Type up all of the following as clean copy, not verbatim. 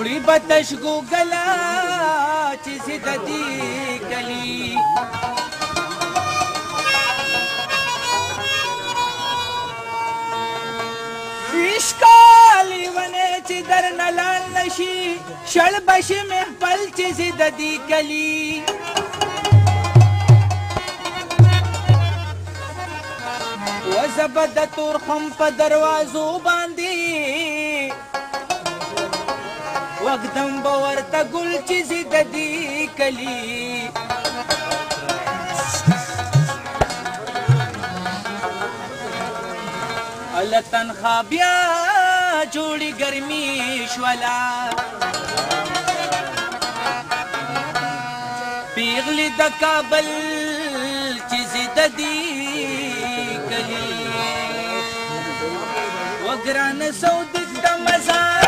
وړي بتش ګوګلا چې سیده دي کلی ویشکالی ونه چې در نلال نشي شړ بشي محفل چې سیده دي کلی وزبد تور خم په دروازو باندې وقدم باورته ګل چې زیده دي کلی الله تنخوا بیا جوړی ګرمي شولا پیغلی د کابل چې زیده دي کلی وګران سود د مزار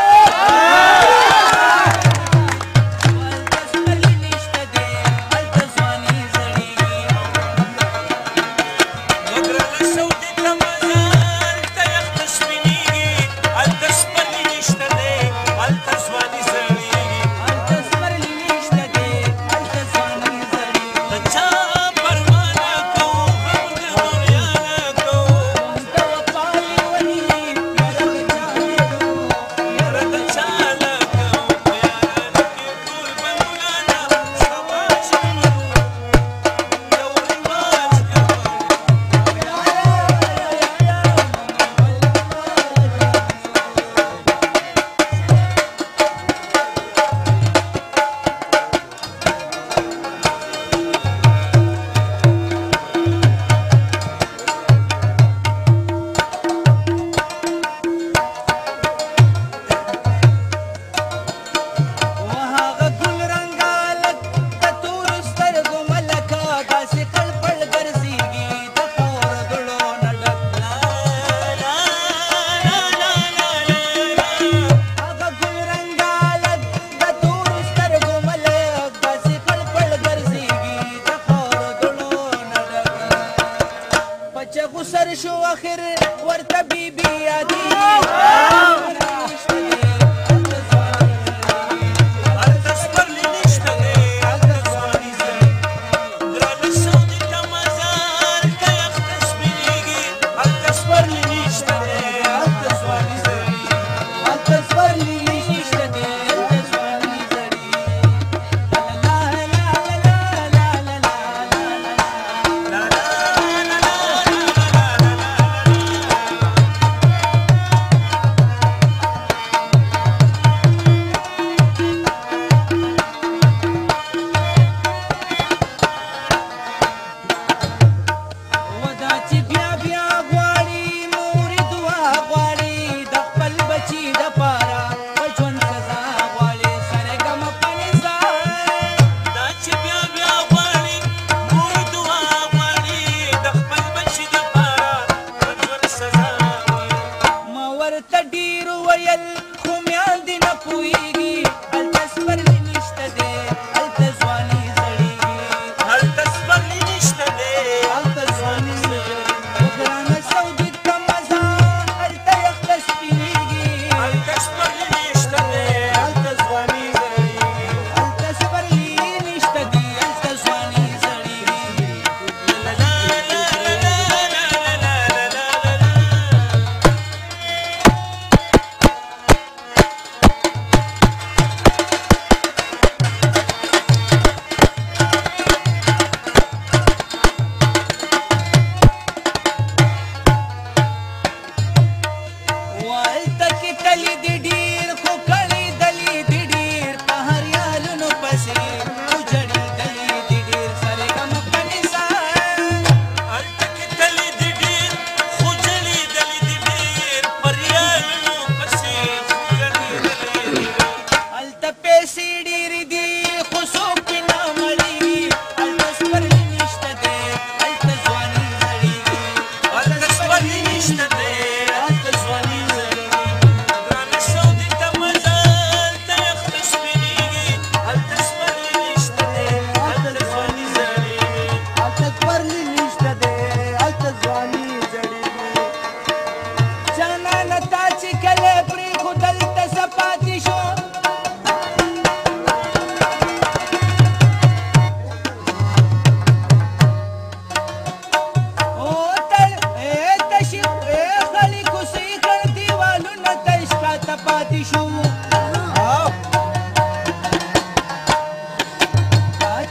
شو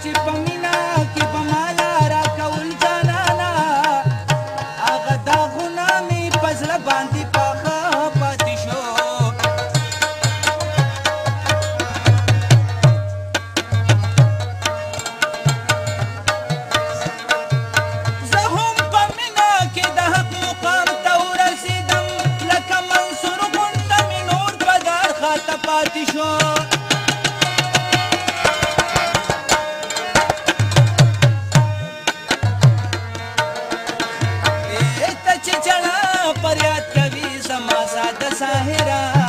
چې په مینا کې په مالا راکول جانانا هغه داغونه مې په زړه باندې پاخه پاتې شو زه هم په مینا کې د حق مقام ته ورسېدم لکه منصور غونډه مې نور په دار خاته پاتې شو فریاد کوي زما ساده ساحره